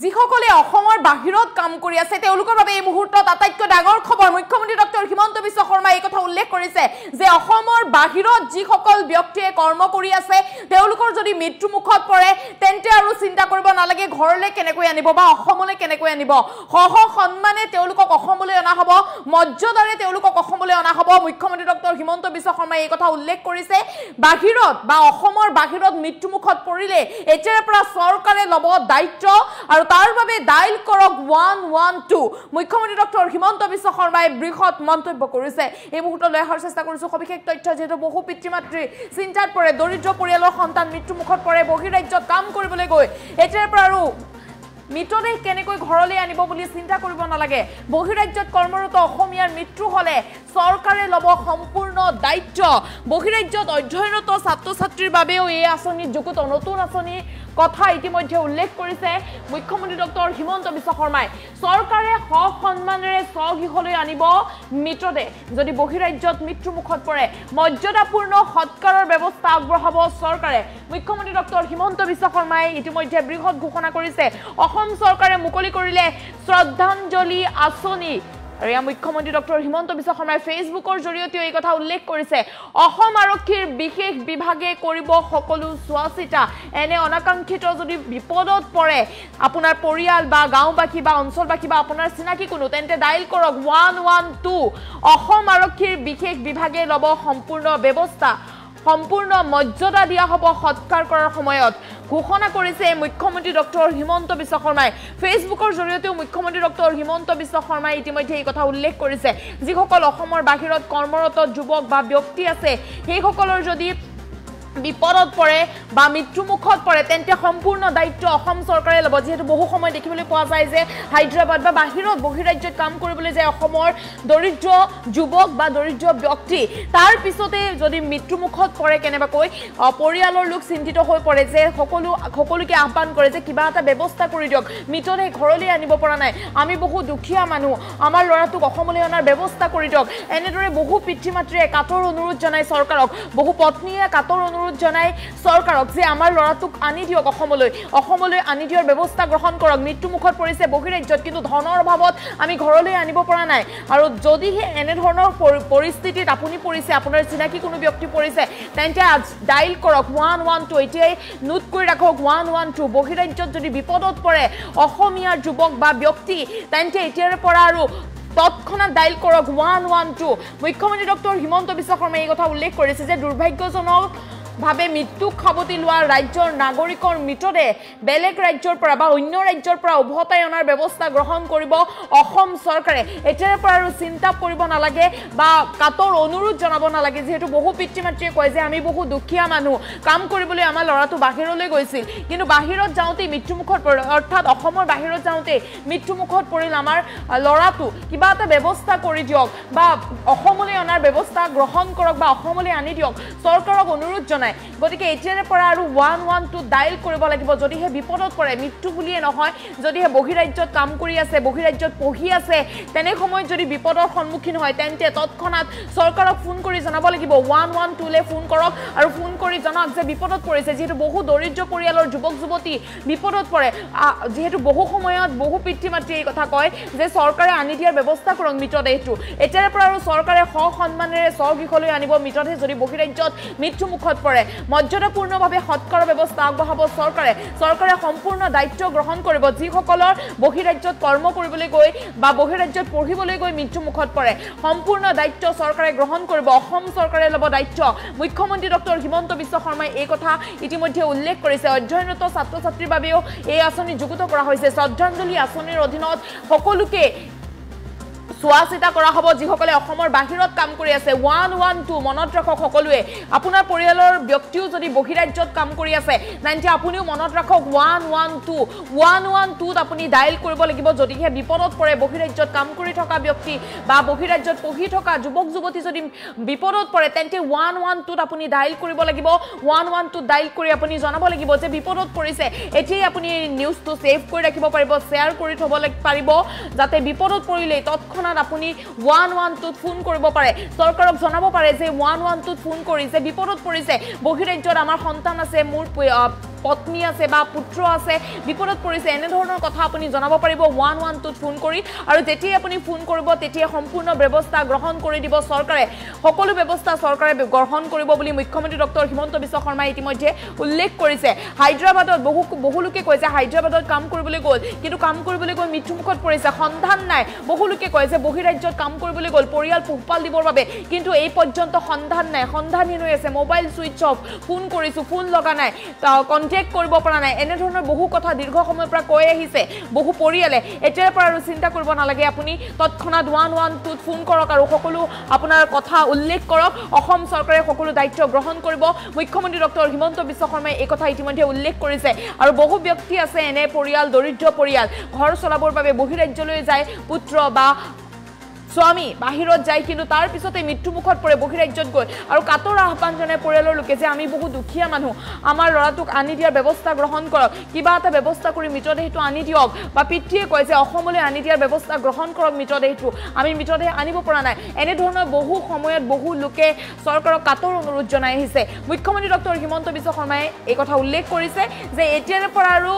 যিসকলে অসমৰ বাহিৰত কাম কৰি আছে তেওঁলোকৰ বাবে এই মুহূৰ্তত আটাইতকৈ ডাঙৰ খবৰ মুখ্যমন্ত্ৰী ডক্টৰ হিমন্ত বিশ্ব শৰ্মাই এই কথা উল্লেখ কৰিছে যে অসমৰ বাহিৰত যিসকল ব্যক্তিয়ে কৰ্ম কৰি আছে তেওঁলোকৰ যদি মৃত্যু মুখত পৰে তেন্তে আৰু চিন্তা কৰিব নালাগে ঘৰলৈ কেনেকৈ আনিব বা অসমলৈ কেনেকৈ আনিব সহ সন্মানে তেওঁলোকক অসমলৈ অনা হ'ব মৰ্যাদাৰে তেওঁলোকক অসমলৈ অনা হ'ব মুখ্যমন্ত্ৰী ডক্টৰ হিমন্ত বিশ্ব শৰ্মাই এই কথা উল্লেখ কৰিছে বাহিৰত বা অসমৰ বাহিৰত মৃত্যু মুখত পৰিলে এতিয়াৰ পৰা চৰকাৰে ল'ব দায়িত্ব আৰু তাৰ বাবে ডাইল কৰক 112 মুখ্যমন্ত্ৰী ডক্টৰ হিমন্ত বিশ্ব শৰ্মাই বৃহৎ মন্তব্য কৰিছে এই মুহূৰ্তত লৈ অহাৰ চেষ্টা কৰিছো সবিশেষ তথ্য যেহেতু বহু পিতৃ-মাতৃ চিন্তাত পৰে দৰিদ্ৰ পৰিয়ালৰ সন্তান মৃত্যু মুখত পৰে বহিৰাজ্যত কাম কৰিবলৈ গৈ এতিয়াৰ পৰা আৰু মৃতদেহ কেনেকৈ ঘৰলৈ আনিব বুলি চিন্তা কৰিব নালাগে বহিৰাজ্যত কৰ্মৰত অসমীয়াৰ মৃত্যু হলে চৰকাৰে ল'ব সম্পূৰ্ণ দায়িত্ব বহিৰাজ্যত অধ্যয়নৰত ছাত্ৰ-ছাত্ৰীৰ বাবেও এই আঁচনিৰ যুগুত নতুন আঁচনি কথা ইতিমধ্যে উল্লেখ কৰিছে মুখ্যমন্ত্ৰী ডক্টৰ হিমন্ত বিশ্ব শৰ্মাই চৰকাৰে সন্মানেৰে স্বগৃহলৈ আনিব মৃতদেহ যদি বহিৰাজ্যত মৃত্যু মুখত পৰে মৰ্যাদাপূৰ্ণ সৎকাৰৰ ব্যৱস্থা আগবঢ়াব চৰকাৰে মুখ্যমন্ত্ৰী ডক্টৰ হিমন্ত বিশ্ব শৰ্মাই ইতিমধ্যে বৃহৎ ঘোষণা কৰিছে অসম চৰকাৰে মুকলি কৰিলে শ্ৰদ্ধাঞ্জলি আঁচনি আৰু ইয়া মুখ্যমন্ত্ৰী ডক্টৰ হিমন্ত বিশ্ব শৰ্মাই ফেচবুকৰ জৰিয়তে এই কথা উল্লেখ কৰিছে অসম আৰক্ষীৰ বিশেষ বিভাগে কৰিব সকলো চোৱাচিতা এনে অনাকাংক্ষিত যদি বিপদত পৰে আপোনাৰ পৰিয়াল বা গাঁওবাসী বা অঞ্চলবাসী বা আপোনাৰ চিনাকি কোনো তেন্তে ডাইল কৰক 112 অসম আৰক্ষীৰ বিশেষ বিভাগে ল'ব সম্পূৰ্ণ ব্যৱস্থা সম্পূৰ্ণ মৰ্যাদা দিয়া হ'ব সৎকাৰ কৰাৰ সময়ত ঘোষণা কৰিছে মুখ্যমন্ত্ৰী ডক্টৰ হিমন্ত বিশ্ব শৰ্মাই ফেচবুকৰ জৰিয়তে মুখ্যমন্ত্ৰী ডক্টৰ হিমন্ত বিশ্ব শৰ্মাই ইতিমধ্যে এই কথা উল্লেখ কৰিছে যিসকল অসমৰ বাহিৰত কৰ্মৰত যুৱক বা ব্যক্তি আছে সেইসকলৰ যদি বিপদত পৰে বা মৃত্যুমুখত পৰে তেন্তে সম্পূৰ্ণ দায়িত্ব অসম চৰকাৰে ল'ব যেহেতু বহু সময় দেখিবলৈ পোৱা যায় যে হায়দৰাবাদ বা বাহিৰত বহিৰাজ্যত কাম কৰিবলৈ যায় অসমৰ দৰিদ্ৰ যুৱক বা দৰিদ্ৰ ব্যক্তি তাৰ পিছতে যদি মৃত্যুমুখত পৰে কেনেবাকৈ পৰিয়ালৰ লোক চিন্তিত হৈ পৰে যে সকলোকে আহ্বান কৰে যে কিবা এটা ব্যৱস্থা কৰি দিয়ক মৃতদেহ ঘৰলৈ আনিব পৰা নাই আমি বহু দুখীয়া মানুহ আমাৰ ল'ৰাটোক অসমলৈ অনাৰ ব্যৱস্থা কৰি দিয়ক এনেদৰে বহু পিতৃ-মাতৃয়ে কাতৰ অনুৰোধ জনায় চৰকাৰক বহু পত্নীয়ে কাতৰ অনুৰোধ জনাই চৰকাৰক যে আমাৰ ল'ৰাটোক আনি দিয়ক অসমলৈ আনি দিয়াৰ ব্যৱস্থা গ্ৰহণ কৰক মৃত্যুমুখত পৰিছে বহিৰাজ্যত কিন্তু ধনৰ অভাৱত আমি ঘৰলৈ আনিব পৰা নাই আৰু যদিহে এনে ধৰণৰ পৰিস্থিতিত আপুনি পৰিছে আপোনাৰ চিনাকি কোনো ব্যক্তি পৰিছে তেন্তে ডাইল কৰক 112 এতিয়াই নোট কৰি ৰাখক 112 বহিৰাজ্যত যদি বিপদত পৰে অসমীয়াৰ যুৱক বা ব্যক্তি তেন্তে এতিয়াৰ পৰা আৰু তৎক্ষণাৎ ডাইল কৰক 112 মুখ্যমন্ত্ৰী ডক্টৰ হিমন্ত বিশ্ব শৰ্মাই এই কথা উল্লেখ কৰিছে যে দুৰ্ভাগ্যজনক ভাবে মৃত্যু খাবতি লোৱা ৰাজ্যৰ নাগৰিকৰ মৃতদেহ বেলেগ ৰাজ্যৰ পৰা বা অন্য ৰাজ্যৰ পৰা উভতাই অনাৰ ব্যৱস্থা গ্ৰহণ কৰিব অসম চৰকাৰে এতিয়াৰ পৰা আৰু চিন্তা কৰিব নালাগে বা কাতৰ অনুৰোধ জনাব নালাগে যেহেতু বহু পিতৃ-মাতৃয়ে কয় যে আমি বহু দুখীয়া মানুহ কাম কৰিবলৈ আমাৰ ল'ৰাটো বাহিৰলৈ গৈছিল কিন্তু বাহিৰত যাওঁতে মৃত্যুমুখত পৰিল অৰ্থাৎ অসমৰ বাহিৰত যাওঁতে মৃত্যুমুখত পৰিল আমাৰ ল'ৰাটো কিবা এটা ব্যৱস্থা কৰি দিয়ক বা অসমলৈ অনাৰ ব্যৱস্থা গ্ৰহণ কৰক বা অসমলৈ আনি দিয়ক চৰকাৰক অনুৰোধ গতিকে এতিয়াৰ পৰা আৰু 112 ডাইল কৰিব লাগিব যদিহে বিপদত পৰে মৃত্যু বুলিয়ে নহয় যদিহে বহিৰাজ্যত কাম কৰি আছে বহিৰাজ্যত পঢ়ি আছে তেনে সময়ত যদি বিপদৰ সন্মুখীন হয় তেন্তে তৎক্ষণাৎ চৰকাৰক ফোন কৰি জনাব লাগিব 112 লে ফোন কৰক আৰু ফোন কৰি জনাওক যে বিপদত পৰিছে যেহেতু বহু দৰিদ্ৰ পৰিয়ালৰ যুৱক যুৱতী বিপদত পৰে যেহেতু বহু সময়ত বহু পিতৃ-মাতৃয়ে এই কথা কয় যে চৰকাৰে আনি দিয়াৰ ব্যৱস্থা কৰক মৃতদেহটো এতিয়াৰ পৰা আৰু চৰকাৰে সন্মানেৰে স্বগৃহলৈ আনিব মৃতদেহ যদি বহিৰাজ্যত মৃত্যুমুখত পৰে মৰ্যাদাপূৰ্ণভাৱে সৎকাৰৰ ব্যৱস্থা আগবঢ়াব চৰকাৰে সম্পূৰ্ণ দায়িত্ব গ্ৰহণ কৰিব যিসকলৰ বহিৰাজ্যত কৰ্ম কৰিবলৈ গৈ বা বহিৰাজ্যত পঢ়িবলৈ গৈ মৃত্যুমুখত পৰে সম্পূৰ্ণ দায়িত্ব চৰকাৰে গ্ৰহণ কৰিব অসম চৰকাৰে ল'ব দায়িত্ব মুখ্যমন্ত্ৰী ডক্টৰ হিমন্ত বিশ্ব শৰ্মাই এই কথা ইতিমধ্যে উল্লেখ কৰিছে অধ্যয়নৰত ছাত্ৰ-ছাত্ৰীৰ বাবেও এই আঁচনি যুগুত কৰা হৈছে শ্ৰদ্ধাঞ্জলি আঁচনিৰ অধীনত সকলোকে চোৱাচিতা কৰা হ'ব যিসকলে অসমৰ বাহিৰত কাম কৰি আছে 112 মনত ৰাখক সকলোৱে আপোনাৰ পৰিয়ালৰ ব্যক্তিও যদি বহিৰাজ্যত কাম কৰি আছে তেন্তে আপুনিও মনত ৰাখক 112 আপুনি ডাইল কৰিব লাগিব যদিহে বিপদত পৰে বহিৰাজ্যত কাম কৰি থকা ব্যক্তি বা বহিৰাজ্যত পঢ়ি থকা যুৱক যুৱতী যদি বিপদত পৰে তেন্তে 112 আপুনি ডাইল কৰিব লাগিব 112 ডাইল কৰি আপুনি জনাব লাগিব যে বিপদত পৰিছে এতিয়াই আপুনি নিউজটো সেভ কৰি ৰাখিব পাৰিব শেয়াৰ কৰি থব পাৰিব যাতে বিপদত পৰিলে তৎক্ষণাৎ আপুনি 112 ফোন কৰিব পাৰে চৰকাৰক জনাব পাৰে যে 112 ফোন কৰিছে বিপদত পৰিছে বহিৰাজ্যত আমাৰ সন্তান আছে মোৰ পত্নী আছে বা পুত্ৰ আছে বিপদত পৰিছে এনে ধৰণৰ কথা আপুনি জনাব পাৰিব 112 ফোন কৰি আৰু যেতিয়াই আপুনি ফোন কৰিব তেতিয়াই সম্পূৰ্ণ ব্যৱস্থা গ্ৰহণ কৰি দিব চৰকাৰে সকলো ব্যৱস্থা চৰকাৰে গ্ৰহণ কৰিব বুলি মুখ্যমন্ত্ৰী ডক্টৰ হিমন্ত বিশ্ব শৰ্মাই ইতিমধ্যে উল্লেখ কৰিছে হায়দৰাবাদত বহু লোকে কৈছে হায়দৰাবাদত কাম কৰিবলৈ গ'ল কিন্তু কাম কৰিবলৈ গৈ মৃত্যুমুখত পৰিছে সন্ধান নাই বহু লোকে কৈছে বহিৰাজ্যত কাম কৰিবলৈ গ'ল পৰিয়াল পোহপাল দিবৰ বাবে কিন্তু এই পৰ্যন্ত সন্ধান নাই সন্ধানহীন হৈ আছে মোবাইল সুইচ অফ ফোন কৰিছো ফোন লগা নাই কন্টেক্ট কৰিব পৰা নাই এনে ধৰণৰ বহু কথা দীৰ্ঘ সময়ৰ পৰা কৈ আহিছে বহু পৰিয়ালে এতিয়াৰ পৰা আৰু চিন্তা কৰিব নালাগে আপুনি তৎক্ষণাত 112 ফোন কৰক আৰু সকলো আপোনাৰ কথা উল্লেখ কৰক অসম চৰকাৰে সকলো দায়িত্ব গ্ৰহণ কৰিব মুখ্যমন্ত্ৰী ডক্টৰ হিমন্ত বিশ্ব শৰ্মাই এই কথা ইতিমধ্যে উল্লেখ কৰিছে আৰু বহু ব্যক্তি আছে এনে পৰিয়াল দৰিদ্ৰ পৰিয়াল ঘৰ চলাবৰ বাবে বহিৰাজ্যলৈ যায় পুত্ৰ বা স্বামী বাহিৰত যায় কিন্তু তাৰ পিছতে মৃত্যুমুখত পৰে বহিৰাজ্যত গৈ আৰু কাতৰ আহ্বান জনাই পৰিয়ালৰ লোকে যে আমি বহু দুখীয়া মানুহ আমাৰ ল'ৰাটোক আনি দিয়াৰ ব্যৱস্থা গ্ৰহণ কৰক কিবা এটা ব্যৱস্থা কৰি মৃতদেহটো আনি দিয়ক বা পিতৃয়ে কয় যে অসমলৈ আনি দিয়াৰ ব্যৱস্থা গ্ৰহণ কৰক মৃতদেহটো আমি মৃতদেহ আনিব পৰা নাই এনে ধৰণৰ বহু সময়ত বহু লোকে চৰকাৰক কাতৰ অনুৰোধ জনাই আহিছে মুখ্যমন্ত্ৰী ডক্টৰ হিমন্ত বিশ্ব শৰ্মাই এই কথা উল্লেখ কৰিছে যে এতিয়াৰ পৰা আৰু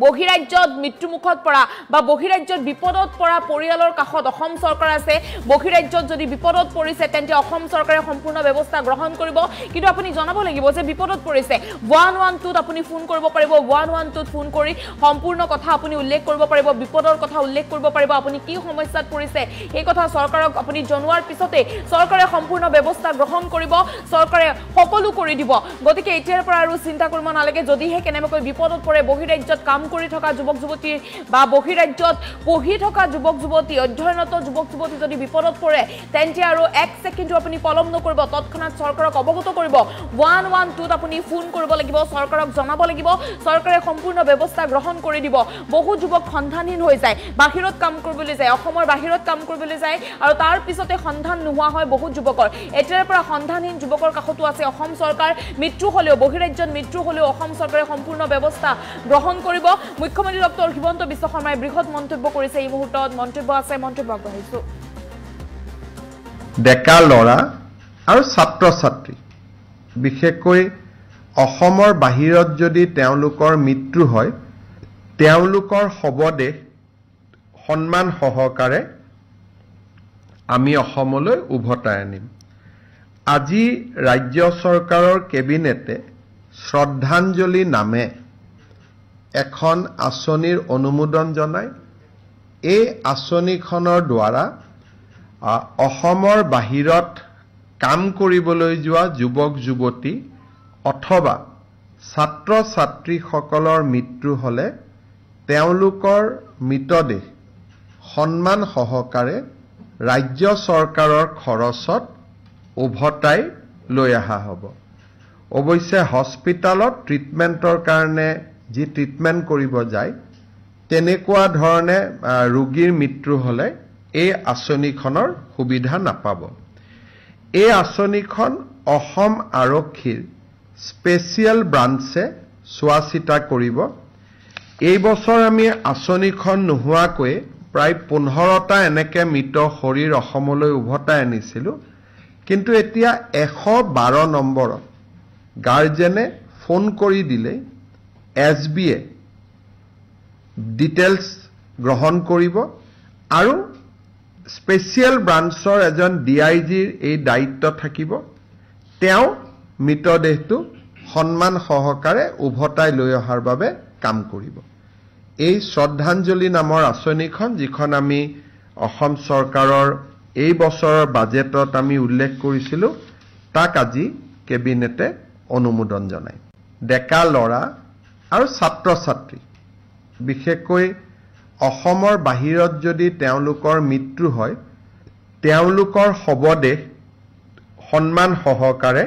বহিৰাজ্যত মৃত্যুমুখত পৰা বা বহিৰাজ্যত বিপদত পৰা পৰিয়ালৰ কাষত অসম চৰকাৰ আছে বহিৰাজ্যত যদি বিপদত পৰিছে তেন্তে অসম চৰকাৰে সম্পূৰ্ণ ব্যৱস্থা গ্ৰহণ কৰিব কিন্তু আপুনি জনাব লাগিব যে বিপদত পৰিছে 112 আপুনি ফোন কৰিব পাৰিব 112 ফোন কৰি সম্পূৰ্ণ কথা আপুনি উল্লেখ কৰিব পাৰিব বিপদৰ কথা উল্লেখ কৰিব পাৰিব আপুনি কি সমস্যাত পৰিছে এই কথা চৰকাৰক আপুনি জনোৱাৰ পিছতে চৰকাৰে সম্পূৰ্ণ ব্যৱস্থা গ্ৰহণ কৰিব চৰকাৰে সকলো কৰি দিব গতিকে এতিয়াৰ পৰা আৰু চিন্তা কৰিব নালাগে যদিহে কেনেবাকৈ বিপদত পৰে বহিৰাজ্যত কাম কৰি থকা যুৱক যুৱতী বা বহিৰাজ্যত পঢ়ি থকা যুৱক যুৱতী অধ্যয়নৰত যুৱক যুৱতী যদি বিপদত পৰে তেন্তে আৰু এক ছেকেণ্ডো আপুনি পলম নকৰিব তৎক্ষণাত চৰকাৰক অৱগত কৰিব 112 আপুনি ফোন কৰিব লাগিব চৰকাৰক জনাব লাগিব চৰকাৰে সম্পূৰ্ণ ব্যৱস্থা গ্ৰহণ কৰি দিব বহু যুৱক সন্ধানহীন হৈ যায় বাহিৰত কাম কৰিবলৈ যায় অসমৰ বাহিৰত কাম কৰিবলৈ যায় আৰু তাৰ পিছতে সন্ধান নোহোৱা হয় বহু যুৱকৰ এতিয়াৰ পৰা সন্ধানহীন যুৱকৰ কাষতো আছে অসম চৰকাৰ মৃত্যু হ'লেও বহিৰাজ্যত মৃত্যু হ'লেও অসম চৰকাৰে সম্পূৰ্ণ ব্যৱস্থা গ্ৰহণ কৰিব মুখ্যমন্ত্ৰী ডক্টৰ হিমন্ত বিশ্ব শৰ্মাই বৃহৎ মন্তব্য কৰিছে এই মুহূৰ্তত মন্তব্য আছে মন্তব্য আগবঢ়াইছো ডেকা ল'ৰা আৰু ছাত্ৰ ছাত্ৰী বিশেষকৈ অসমৰ বাহিৰত যদি তেওঁলোকৰ মৃত্যু হয় তেওঁলোকৰ শৱদেহ সন্মান সহকাৰে আমি অসমলৈ উভতাই আনিম আজি ৰাজ্য চৰকাৰৰ কেবিনেটে শ্ৰদ্ধাঞ্জলি নামে এখন আঁচনিৰ অনুমোদন জনায় এই আঁচনিখনৰ দ্বাৰা অসমৰ বাহিৰত কাম কৰিবলৈ যোৱা যুৱক যুৱতী অথবা ছাত্ৰ ছাত্ৰীসকলৰ মৃত্যু হ'লে তেওঁলোকৰ মৃতদেহ সন্মান সহকাৰে ৰাজ্য চৰকাৰৰ খৰচত উভতাই লৈ অহা হ'ব অৱশ্যে হস্পিটালত ট্ৰিটমেণ্টৰ কাৰণে যি ট্ৰিটমেণ্ট কৰিব যায় তেনেকুৱা ধৰণে ৰোগীৰ মৃত্যু হ'লে এই আঁচনিখনৰ সুবিধা নাপাব এই আঁচনিখন অসম আৰক্ষীৰ স্পেচিয়েল ব্ৰাঞ্চে চোৱা চিতা কৰিব এই বছৰ আমি আঁচনিখন নোহোৱাকৈ প্ৰায় 15টা এনেকে মৃত শৰীৰ অসমলৈ উভতাই আনিছিলোঁ কিন্তু এতিয়া 112 নম্বৰত গাৰ্জেনে ফোন কৰি দিলে SBA ডিটেইলছ গ্ৰহণ কৰিব আৰু স্পেচিয়েল ব্ৰাঞ্চৰ এজন DIGৰ এই দায়িত্ব থাকিব তেওঁ মৃতদেহটো সন্মান সহকাৰে উভতাই লৈ অহাৰ বাবে কাম কৰিব এই শ্ৰদ্ধাঞ্জলি নামৰ আঁচনিখন যিখন আমি অসম চৰকাৰৰ এই বছৰৰ বাজেটত আমি উল্লেখ কৰিছিলোঁ তাক আজি কেবিনেটে অনুমোদন জনায় ডেকা ল'ৰা আৰু ছাত্ৰ ছাত্ৰী বিশেষকৈ অসমৰ বাহিৰত যদি তেওঁলোকৰ মৃত্যু হয় তেওঁলোকৰ শৱদেহ সন্মান সহকাৰে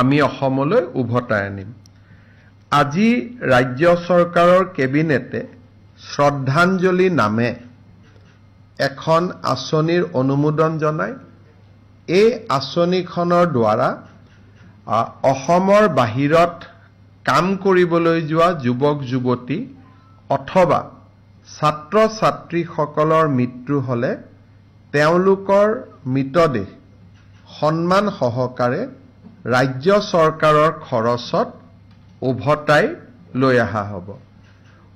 আমি অসমলৈ উভতাই আনিম আজি ৰাজ্য চৰকাৰৰ কেবিনেটে শ্ৰদ্ধাঞ্জলি নামে এখন আঁচনিৰ অনুমোদন জনায় এই আঁচনিখনৰ দ্বাৰা অসমৰ বাহিৰত কাম কৰিবলৈ যোৱা যুৱক যুৱতী অথবা ছাত্ৰ ছাত্ৰীসকলৰ মৃত্যু হ'লে তেওঁলোকৰ মৃতদেহ সন্মান সহকাৰে ৰাজ্য চৰকাৰৰ খৰচত উভতাই লৈ অহা হ'ব।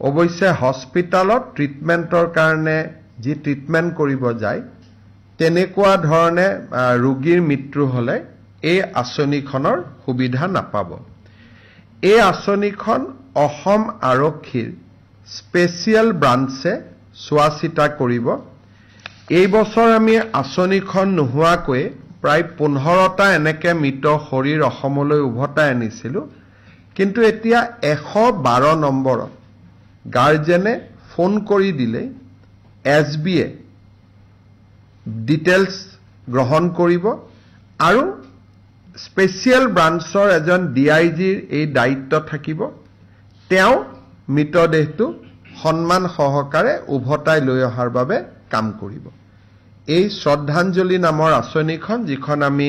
অৱশ্যে হস্পিটালত ট্ৰিটমেণ্টৰ কাৰণে যি ট্ৰিটমেণ্ট কৰিব যায় তেনেকুৱা ধৰণে ৰোগীৰ মৃত্যু হ'লে এই আঁচনিখনৰ সুবিধা নাপাব। এই আঁচনিখন অসম আৰক্ষীৰ স্পেচিয়েল ব্ৰাঞ্চে চোৱা চিতা কৰিব। এই বছৰ আমি আঁচনিখন নোহোৱাকৈ প্ৰায় 15টা এনেকে মৃত শৰীৰ অসমলৈ উভতাই আনিছিলোঁ, কিন্তু এতিয়া 112 নম্বৰত গাৰ্জেনে ফোন কৰি দিলে SBয়ে ডিটেইলছ গ্ৰহণ কৰিব আৰু স্পেচিয়েল ব্ৰাঞ্চৰ এজন DIGৰ এই দায়িত্ব থাকিব। তেওঁ মৃতদেহটো সন্মান সহকাৰে উভতাই লৈ অহাৰ বাবে কাম কৰিব। এই শ্ৰদ্ধাঞ্জলি নামৰ আঁচনিখন যিখন আমি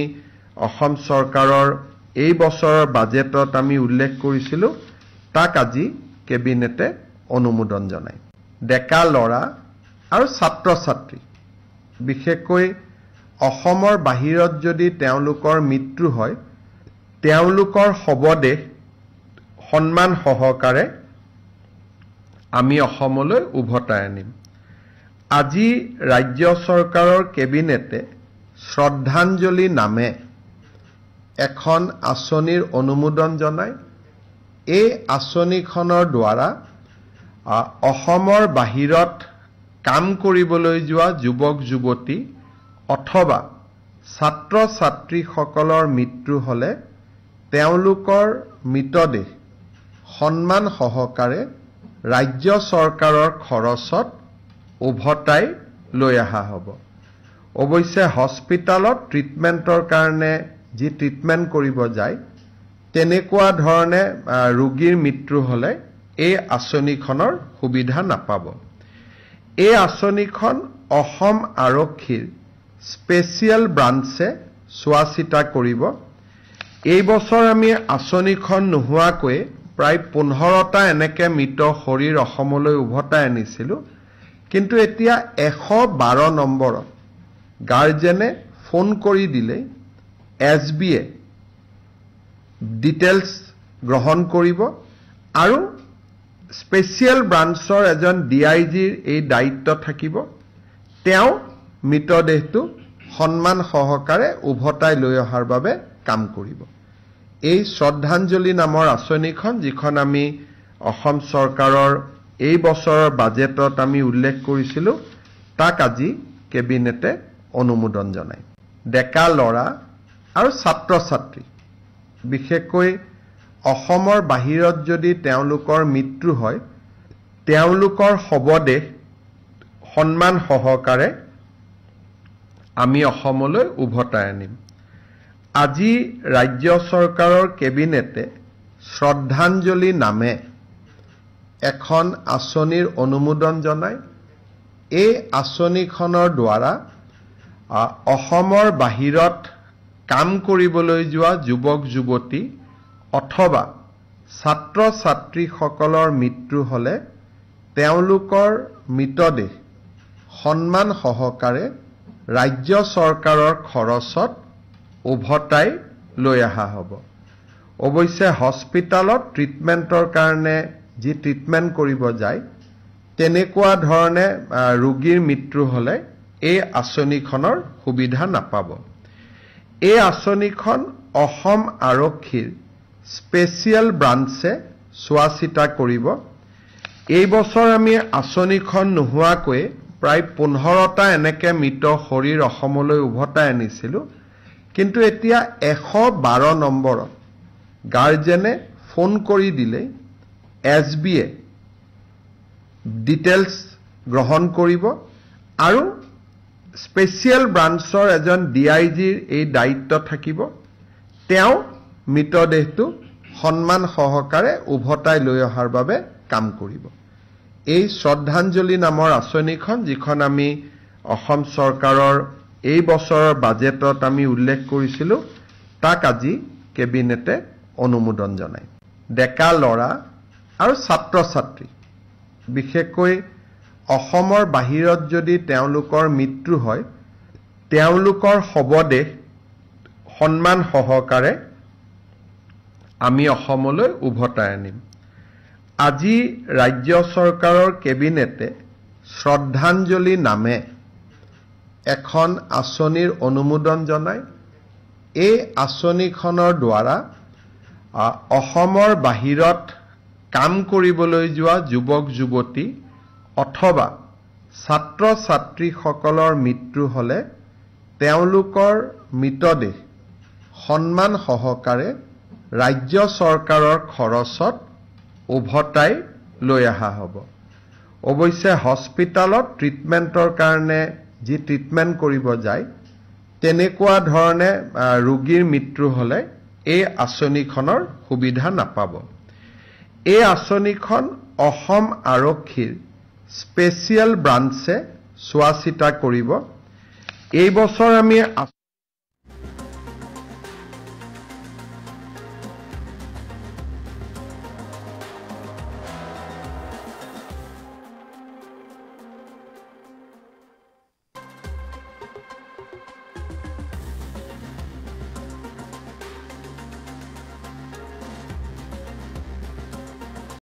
অসম চৰকাৰৰ এই বছৰৰ বাজেটত আমি উল্লেখ কৰিছিলোঁ, তাক আজি কেবিনেটে অনুমোদন জনায়। ডেকা ল'ৰা আৰু ছাত্ৰ ছাত্ৰী, বিশেষকৈ অসমৰ বাহিৰত যদি তেওঁলোকৰ মৃত্যু হয়, তেওঁলোকৰ শৱদেহ সন্মান সহকাৰে আমি অসমলৈ উভতাই আনিম। আজি ৰাজ্য চৰকাৰৰ কেবিনেটে শ্ৰদ্ধাঞ্জলি নামে এখন আঁচনিৰ অনুমোদন জনায়। এই আঁচনিখনৰ দ্বাৰা অসমৰ বাহিৰত কাম কৰিবলৈ যোৱা যুৱক যুৱতী অথবা ছাত্ৰ ছাত্ৰীসকলৰ মৃত্যু হ'লে তেওঁলোকৰ মৃতদেহ সন্মান সহকাৰে ৰাজ্য চৰকাৰৰ খৰচত উভতাই লৈ অহা হ'ব। অৱশ্যে হস্পিটালত ট্ৰিটমেণ্টৰ কাৰণে যি ট্ৰিটমেণ্ট কৰিব যায় তেনেকুৱা ধৰণে ৰোগীৰ মৃত্যু হ'লে এই আঁচনিখনৰ সুবিধা নাপাব। এই আঁচনিখন অসম আৰক্ষীৰ স্পেচিয়েল ব্ৰাঞ্চে চোৱা চিতা কৰিব। এই বছৰ আমি আঁচনিখন নোহোৱাকৈ প্ৰায় 15টা এনেকে মৃত শৰীৰ অসমলৈ উভতাই আনিছিলোঁ, কিন্তু এতিয়া 112 নম্বৰত গাৰ্জেনে ফোন কৰি দিলে SBয়ে ডিটেইলছ গ্ৰহণ কৰিব আৰু স্পেচিয়েল ব্ৰাঞ্চৰ এজন DIGৰ এই দায়িত্ব থাকিব। তেওঁ মৃতদেহটো সন্মান সহকাৰে উভতাই লৈ অহাৰ বাবে কাম কৰিব। এই শ্ৰদ্ধাঞ্জলি নামৰ আঁচনিখন যিখন আমি অসম চৰকাৰৰ এই বছৰৰ বাজেটত আমি উল্লেখ কৰিছিলোঁ, তাক আজি কেবিনেটে অনুমোদন জনায়। ডেকা ল'ৰা আৰু ছাত্ৰ ছাত্ৰী, বিশেষকৈ অসমৰ বাহিৰত যদি তেওঁলোকৰ মৃত্যু হয়, তেওঁলোকৰ শৱদেহ সন্মান সহকাৰে আমি অসমলৈ উভতাই আনিম। আজি ৰাজ্য চৰকাৰৰ কেবিনেটে শ্ৰদ্ধাঞ্জলি নামে এখন আঁচনিৰ অনুমোদন জনায়। এই আঁচনিখনৰ দ্বাৰা অসমৰ বাহিৰত কাম কৰিবলৈ যোৱা যুৱক যুৱতী অথবা ছাত্ৰ ছাত্ৰীসকলৰ মৃত্যু হ'লে তেওঁলোকৰ মৃতদেহ সন্মান সহকাৰে ৰাজ্য চৰকাৰৰ খৰচত উভতাই লৈ অহা হ'ব। অৱশ্যে হস্পিটালত ট্ৰিটমেণ্টৰ কাৰণে যি ট্ৰিটমেণ্ট কৰিব যায় তেনেকুৱা ধৰণে ৰোগীৰ মৃত্যু হ'লে এই আঁচনিখনৰ সুবিধা নাপাব। এই আঁচনিখন অসম আৰক্ষীৰ স্পেচিয়েল ব্ৰাঞ্চে চোৱা চিতা কৰিব। এই বছৰ আমি আঁচনিখন নোহোৱাকৈ প্ৰায় 15টা এনেকে মৃত শৰীৰ অসমলৈ উভতাই আনিছিলোঁ, কিন্তু এতিয়া 112 নম্বৰত গাৰ্জেনে ফোন কৰি দিলে SBয়ে ডিটেইলছ গ্ৰহণ কৰিব আৰু স্পেচিয়েল ব্ৰাঞ্চৰ এজন DIGৰ এই দায়িত্ব থাকিব। তেওঁ মৃতদেহটো সন্মান সহকাৰে উভতাই লৈ অহাৰ বাবে কাম কৰিব। এই শ্ৰদ্ধাঞ্জলি নামৰ আঁচনিখন যিখন আমি অসম চৰকাৰৰ এই বছৰৰ বাজেটত আমি উল্লেখ কৰিছিলোঁ, তাক আজি কেবিনেটে অনুমোদন জনায়। ডেকা ল'ৰা আৰু ছাত্ৰ ছাত্ৰী, বিশেষকৈ অসমৰ বাহিৰত যদি তেওঁলোকৰ মৃত্যু হয়, তেওঁলোকৰ শৱদেহ সন্মান সহকাৰে আমি অসমলৈ উভতাই আনিম। আজি ৰাজ্য চৰকাৰৰ কেবিনেটে শ্ৰদ্ধাঞ্জলি নামে এখন আঁচনিৰ অনুমোদন জনায়। এই আঁচনিখনৰ দ্বাৰা অসমৰ বাহিৰত কাম কৰিবলৈ যোৱা যুৱক যুৱতী অথবা ছাত্ৰ ছাত্ৰীসকলৰ মৃত্যু হ'লে তেওঁলোকৰ মৃতদেহ সন্মান সহকাৰে ৰাজ্য চৰকাৰৰ খৰচত উভতাই লৈ অহা হ'ব। অৱশ্যে হস্পিটালত ট্ৰিটমেণ্টৰ কাৰণে যি ট্ৰিটমেণ্ট কৰিব যায় তেনেকুৱা ধৰণে ৰোগীৰ মৃত্যু হ'লে এই আঁচনিখনৰ সুবিধা নাপাব। এই আঁচনিখন অসম আৰক্ষীৰ স্পেচিয়েল ব্ৰাঞ্চে চোৱা চিতা কৰিব। এই বছৰ আমি